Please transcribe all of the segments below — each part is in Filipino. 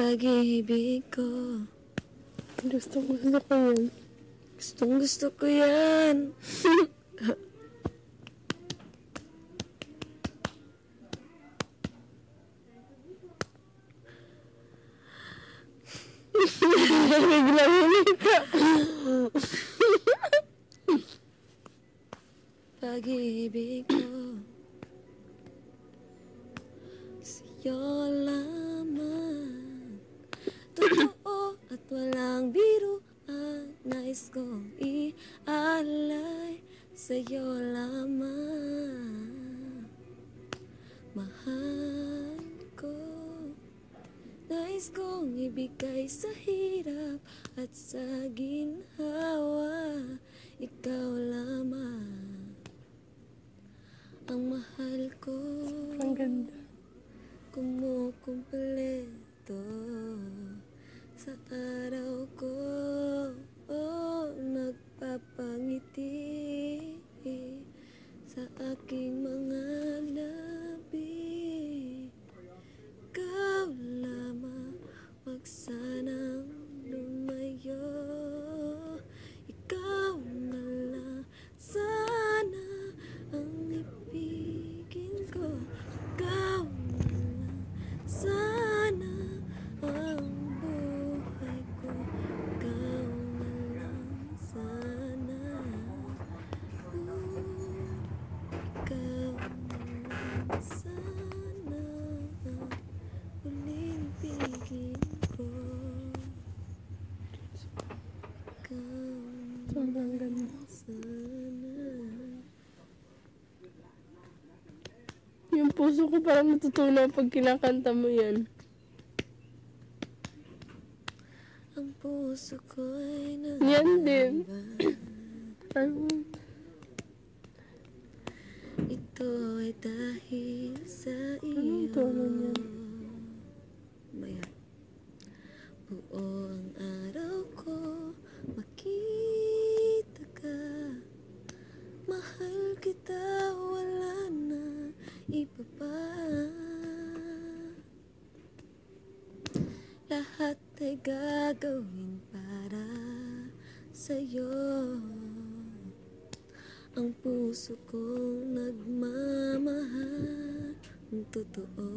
Pag-ibig ko. Gusto ko yan. Gustong gusto ko yan. Bigla yun ka. Pag-ibig ko sa'yo lamang. Totoo at walang biruan. Nais kong ialay sa'yo lamang. Mahal ko. Nais kong ibigay sa hirap at sa ginhawa. Ikaw lamang ang mahal ko. Ang ganda. Kumukumpleto sa araw ko. Nagpapangiti sa aking mga labi. Ikaw lamang, wag sanang lumayo. Ikaw na lang sana ang ibigin ko. Ikaw na lang sana ang buhay ko. Ikaw na lang sana. Ikaw na lang sana huling ibigin ko. Ikaw na lang sana. Yung puso ko parang natutunaw pag kinakanta mo yan. Ang puso ko'y Yan din. ito ay dahil sa iyo. Anong tono niyan? Maya. Buo ang araw ko, makita ka. Mahal kita, wala na iba pa. Lahat ay gagawin para sa'yo. Ang puso kong nagmamahal ng totoo.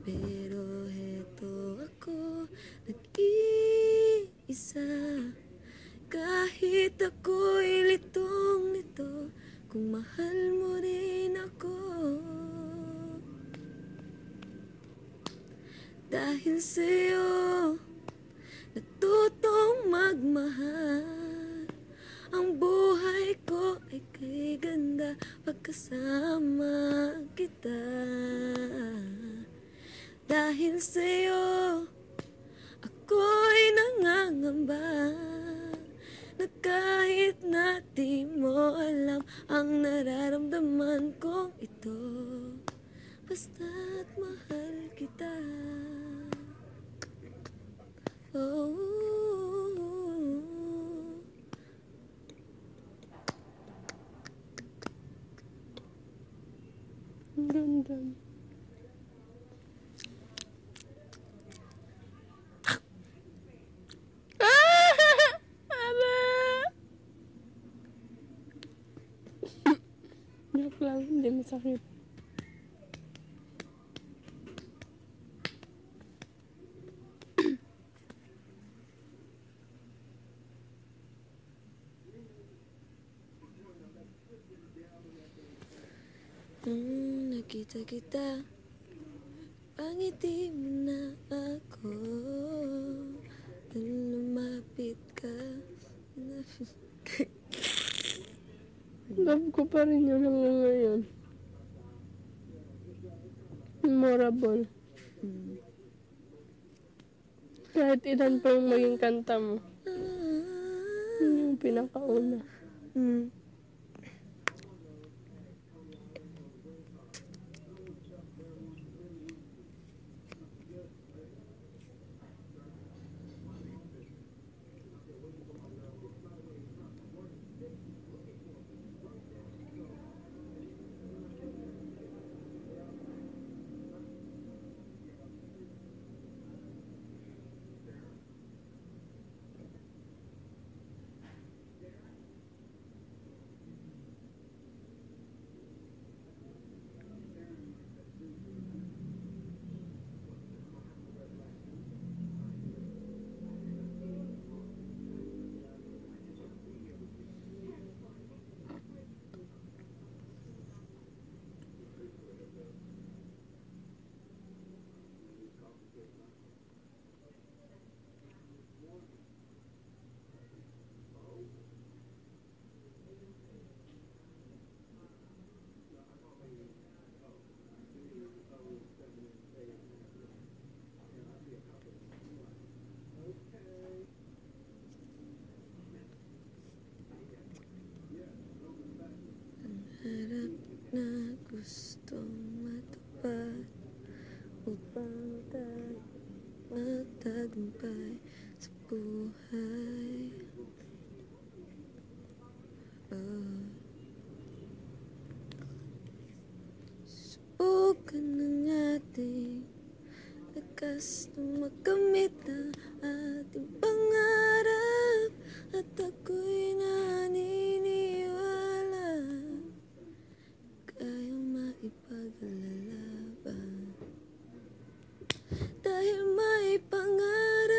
Pero heto ako, nag-iisa. Kahit ako'y litong-lito, kung mahal mo rin ako. Dahil sa'yo, natutong magmahal. Ang buhay ko ay kay ganda pagkasama kita. Dahil sa'yo, ako'y nangangamba na kahit na di mo alam ang nararamdaman kong ito. Basta't mahal kita. Oh, ang ganda. Joke lang, hindi masakit. nakita kita, pangiti mo na ako. Nung lumapit ka, Love ko pa rin yun hanggang ngayon. Memorable. Kahit ilan pa yung maging kanta mo. Yun yung pinakauna. upang tayo magtagumpay sa buhay. Subukan ng ating lakas na makamit ang ating pangarap. At ako'y naniniwala kayang maipaglalaban. Dahil may pangarap,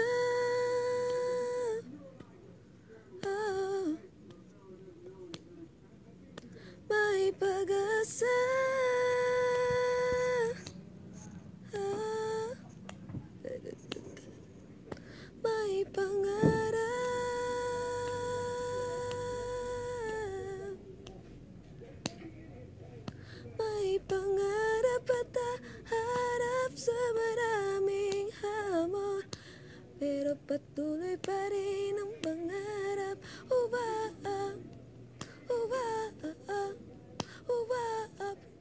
oh, may pag-asa, oh, may pangarap, may pangarap at harap sa maraming hamon. Pero patuloy pa rin ang pangarap.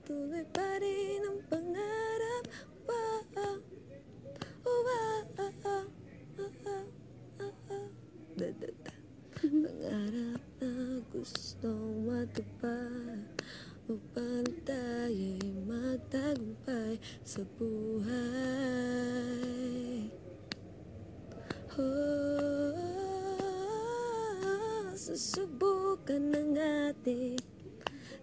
Patuloy pa rin ang pangarap. Pangarap na gustong matupad upang tayo'y magtagumpay sa buhay. Susubukan ng ating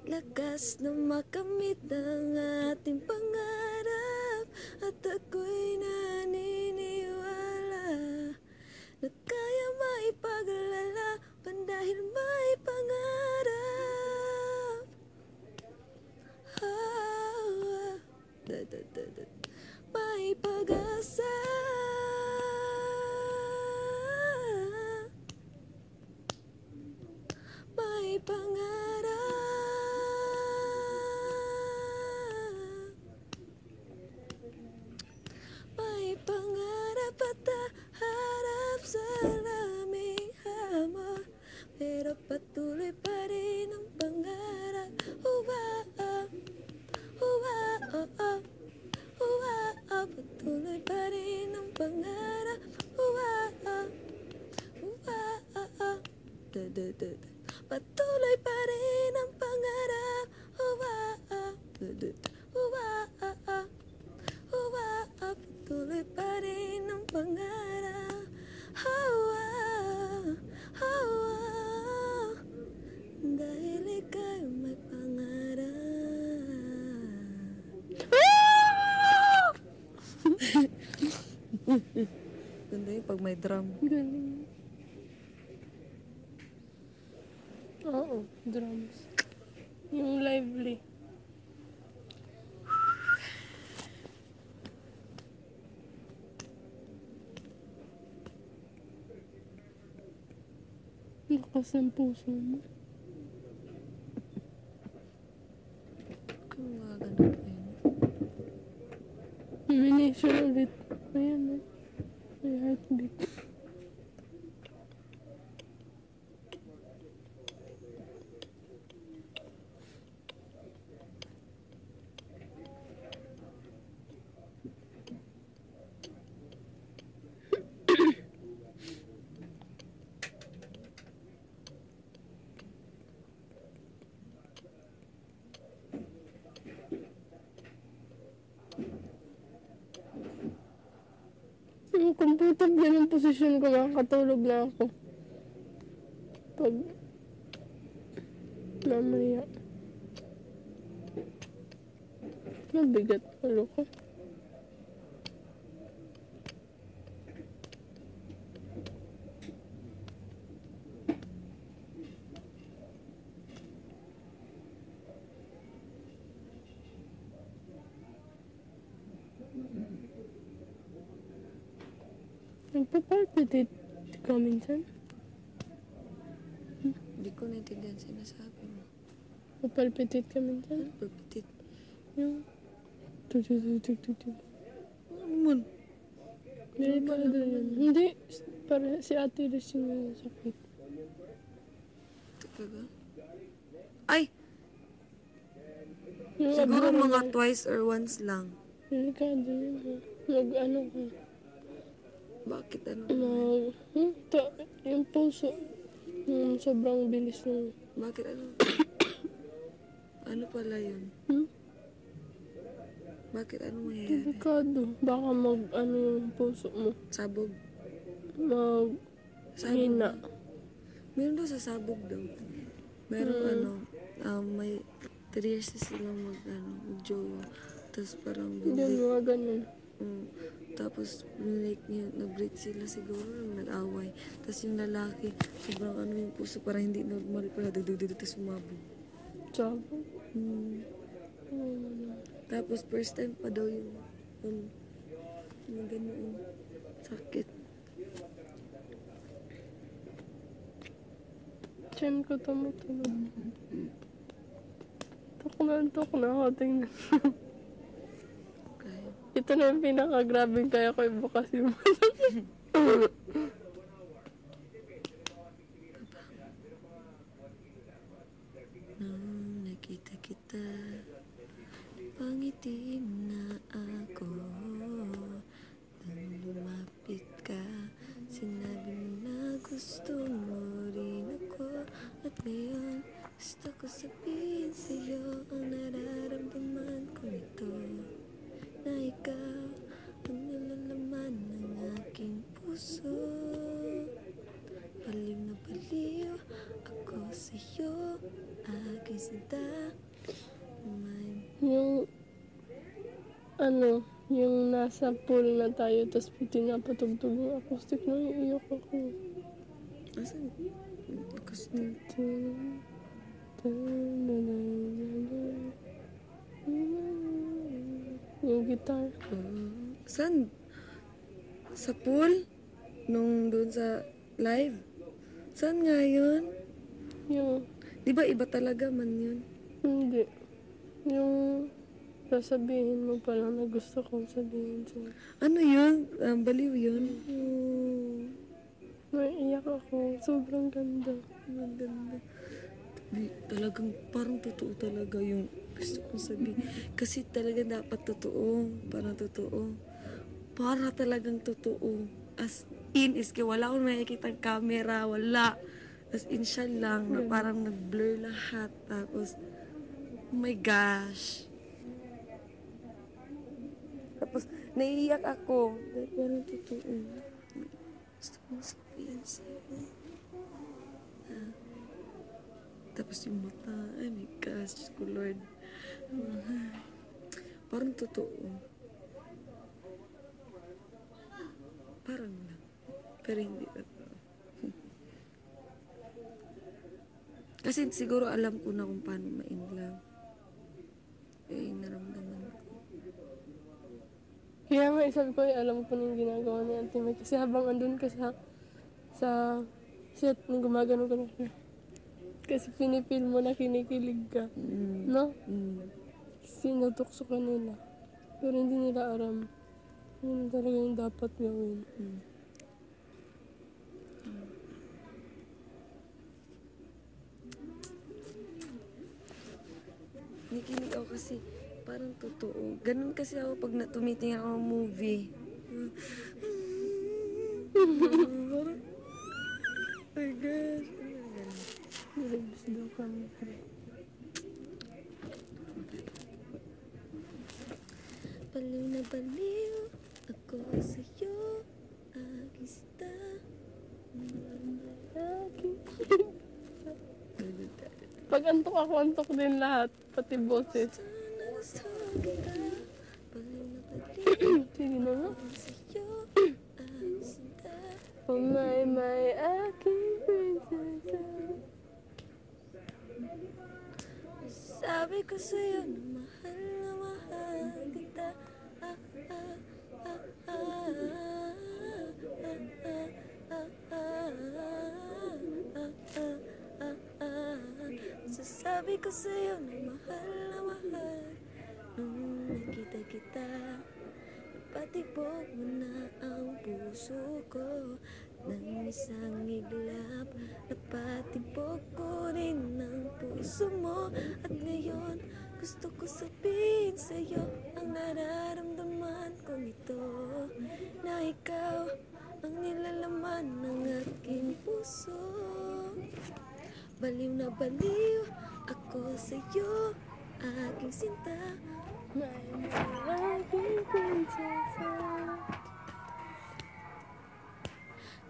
lakas na makamit ang ating pangarap. At ako'y naniniwala na kaya maipaglalaban dahil may pangarap. May pag-asa, may pangarap, may pangarap at harap sa laming hamon. Pero patuloy pa rin ang pangarap. Patuloy pa rin ang pangarap. Patuloy pa rin ang pangarap. Patuloy pa rin ang pangarap. Dahil ika'y may pangarap. Ganda yung pag may drum. Galing. Oo, drums. Yung lively. Lakas ng puso mo. Kung ganun pa yun. Nomination ulit. Ayan eh. May heartbeat. Comfortable yung posisyon ko, makakatulog na ako. Pag mamaya. Mabigat palo ko. Nagpa-palpitate ka minsan? Hindi ko naintindihan sinasabi mo. Nagpa-palpitate ka minsan? Palpitate. Yung... Tuk-tuk-tuk-tuk-tuk. Ano man? Delikado yun. Hindi. Para si Ate Liz yung sakit. Talaga? Ay! Yung Siguro abnormal. mga twice or once lang. Delikado yun ha. Ano ka. Bakit ano? Yung puso. Yung sobrang bilis ng... Bakit ano? Ano pala yun? Hmm? Bakit ano mangyayari? Delikado. Baka ano yung puso mo. Sabog? Sabog Hina. ba? Meron daw sa sabog daw. Meron may 3 years na silang mag-jowa. Tapos parang Yun, mga ganun. tapos nag-break sila siguro, nag-away. Tapos yung lalaki, sobrang yung puso parang hindi normal pala, tapos sumabog. Sabog? Tapos first time pa daw yung ganun, sakit. Tiyan ko tumutunog. Tok na ako, tingnan. Okay. Ito na yung pinaka-grabing kaya ko ibukas yung Nung nakita kita, pangiti na ako. Nung lumapit ka, sinabi mo na gusto mo rin ako. At ngayon, gusto ko sabihin sa'yo ang nararamdaman ko nito. Na ikaw ang nilalaman ng aking puso. Baliw na baliw ako sa'yo, aking sinta. Yung nasa pool na tayo, tapos pinapatugtog yung acoustic na iiyak ako. Asan? Acoustic? Yung guitar. Saan? Sa pool? Nung doon sa live? Saan nga yun? Yung, Di ba iba talaga man yun? hindi. Yung sasabihin mo palang na gusto kong sabihin sa'yo. Ano yun? Baliw yun? Naiiyak ako. Sobrang ganda. Ang ganda. Talagang parang totoo talaga yung gusto kong sabihin. Kasi talaga dapat totoo. Parang totoo. Para talagang totoo. As in, iski wala akong nakikita camera. Wala. As in siya lang na parang nag-blur lahat. Tapos, oh my gosh. Tapos, naiiyak ako. Dahil parang totoo. Gusto kong sabihin sa'yo. Tapos yung mata, ay my gosh, Diyos ko Lord. Parang totoo. Parang lang. Pero hindi totoo. Kasi siguro alam ko na kung paano ma-in love. Naramdaman ko. Kaya nga, sabi ko, alam ko na yung ginagawa ni Auntie May. Kasi habang andun ka sa set, nung gumagano ka na. Kasi pinipil mo na kinikilig ka. No? Sinutukso ka nila. Pero hindi nila aram. Yun talaga yung dapat gawin. Nakikinig ako kasi parang totoo. Ganun kasi ako pag tumitingin ako ng movie. Parang, oh my gosh. Ribs daw kami. Baliw na baliw ako sa'yo, aking sita. Pag antok ako, antok din lahat. Pati boses. Sana gusto kita. Baliw na baliw Sige na nga. ako sa'yo, aking sita. Oh my, aking prinsesa. Sabi ko sa'yo na mahal kita. Sasabi ko sa'yo na mahal. Nung nakita kita, patibok mo na ang puso ko. Nang isang iglap, napatibok ko rin ang puso mo. At ngayon, gusto ko sabihin sa'yo ang nararamdaman puso. Baliw na baliw ako sa'yo, aking sinta. My aking prinsesa.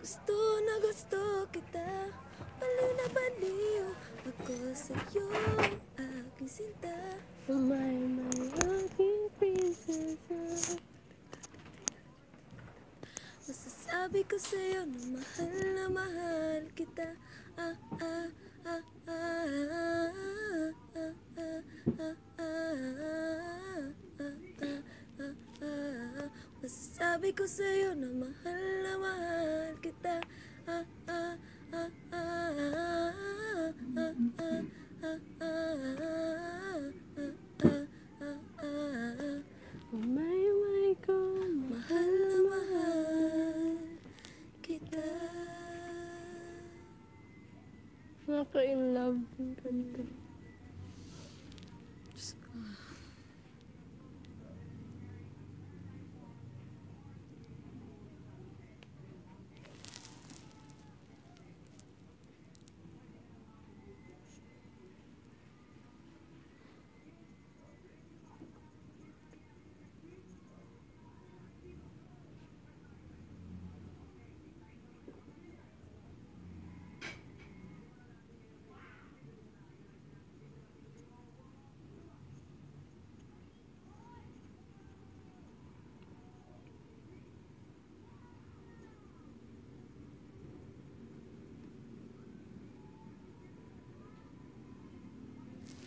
Gusto na gusto kita, baliw na baliw ako sa'yo, aking sinta. My aking prinsesa. Masasabi ko sa'yo na mahal kita. Ah, ah, ah, ah, ah, ah, ah, ah, ah, ah. Masasabi ko sa'yo na mahal kita. Ah, ah, ah, ah, ah, ah, ah, ah. My ko, Mahal na mahal kita. Naka-in love yung kanta. Diyos ko.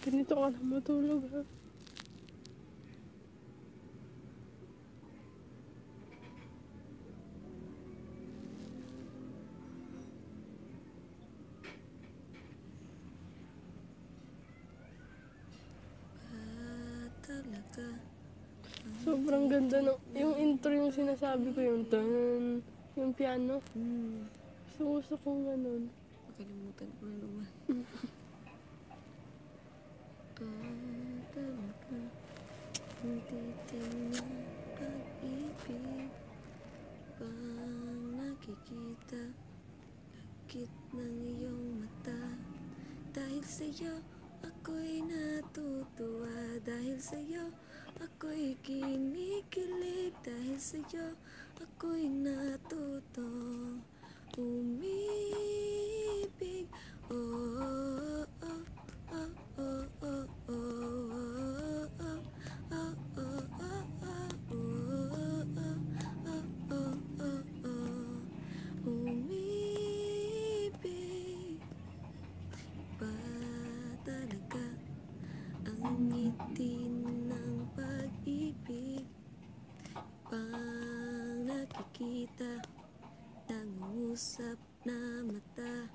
Ganito ka na matulog, ha? Talaga. Sobrang ganda ng... Yung intro yung sinasabi ko, yung tan, yung piano. Gusto kong ganun. Makalimutan ko na naman. Talaga. Hindi tingnan pag-ibig. Pang nakikita, lakit ng iyong mata. Dahil sa'yo, ako'y natutuwa. Dahil sa'yo, ako'y kinikilig. Dahil sa'yo, ako'y natutong umibig. Oh, oh, oh, oh, oh, oh, oh, oh, oh, oh, oh, umibig ba talaga ang ngiti ng pag-ibig? Pang nakikita, nangungusap na mata.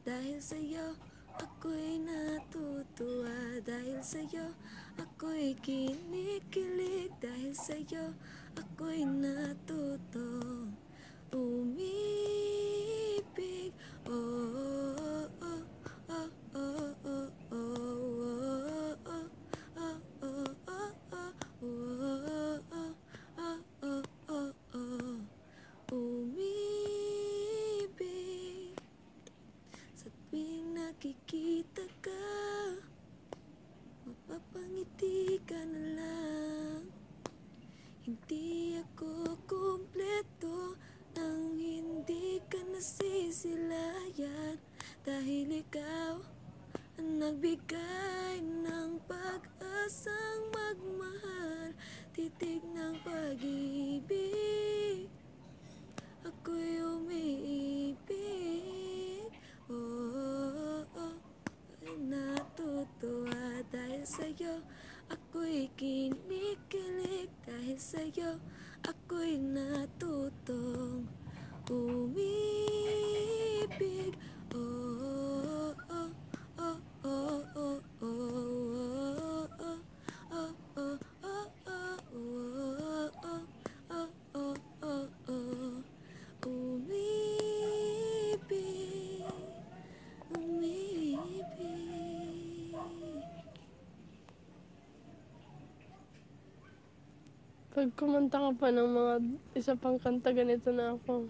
Dahil sa'yo, ako'y natutuwa. Dahil sa'yo, ako'y kinikilig. Dahil sa'yo, ako'y natutong umibig. Oh, oh, oh, oh, oh, oh, oh, oh, oh, oh, oh, oh, oh, oh, umibig. Sa tuwing nakikita ka, mapapangiti ka na lang. Hindi ako kumpleto nang hindi ka nasisilayan. Dahil ikaw ang nagbigay ng pag-asang magmahal. Titig ng pag-ibig, ako'y umiibig. Oh, oh, oh, ay natutuwa. Dahil sa'yo, ako'y kinikilig. Dahil sa'yo, ako'y natutong umibig. Oh, oh, oh, oh, oh, oh, oh, oh, oh, oh, oh, oh, oh, oh, oh, umibig, umibig. Pag kumanta ka pa ng mga isa pang kanta, ganito na ako.